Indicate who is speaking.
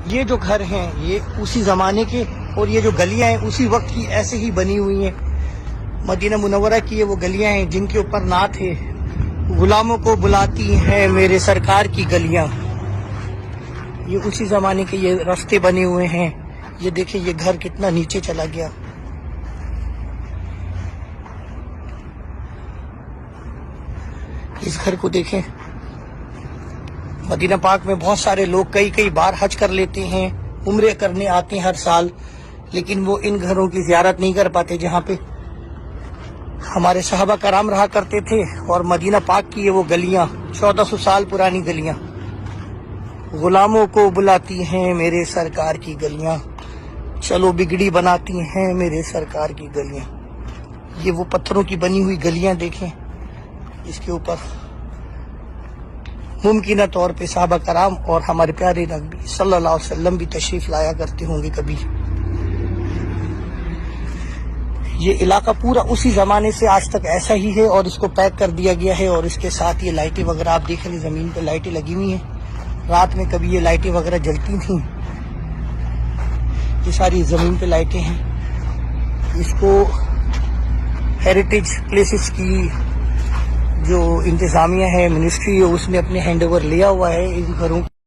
Speaker 1: یہ جو گھر ہیں یہ اسی زمانے کے، اور یہ جو گلیاں ہیں اسی وقت کی ایسے ہی بنی ہوئی ہیں۔ مدینہ منورہ کی یہ وہ گلیاں ہیں جن کے اوپر نعت ہے، غلاموں کو بلاتی ہیں میرے سرکار کی گلیاں۔ یہ اسی زمانے کے یہ راستے بنے ہوئے ہیں۔ یہ دیکھیں یہ گھر کتنا نیچے چلا گیا۔ اس گھر کو دیکھیں۔ مدینہ پاک میں بہت سارے لوگ کئی بار حج کر لیتے ہیں، عمرے کرنے آتے ہیں ہر سال، لیکن وہ ان گھروں کی زیارت نہیں کر پاتے جہاں پہ ہمارے صحابہ کرام رہا کرتے تھے۔ اور مدینہ پاک کی یہ وہ گلیاں 1400 سال پرانی گلیاں، غلاموں کو بلاتی ہیں میرے سرکار کی گلیاں، چلو بگڑی بناتی ہیں میرے سرکار کی گلیاں۔ یہ وہ پتھروں کی بنی ہوئی گلیاں دیکھیں، اس کے اوپر ممکنہ طور پہ صحابہ کرام اور ہمارے پیارے نبی صلی اللہ علیہ وسلم بھی تشریف لایا کرتے ہوں گے کبھی۔ یہ علاقہ پورا اسی زمانے سے آج تک ایسا ہی ہے، اور اس کو پیک کر دیا گیا ہے، اور اس کے ساتھ یہ لائٹیں وغیرہ آپ دیکھ لیں، زمین پہ لائٹیں لگی ہوئی ہیں۔ رات میں کبھی یہ لائٹیں وغیرہ جلتی تھیں، یہ ساری زمین پہ لائٹیں ہیں۔ اس کو ہیریٹیج پلیسز کی جو انتظامیہ ہے، منسٹری ہے، اس نے اپنے ہینڈ اوور لیا ہوا ہے ان گھروں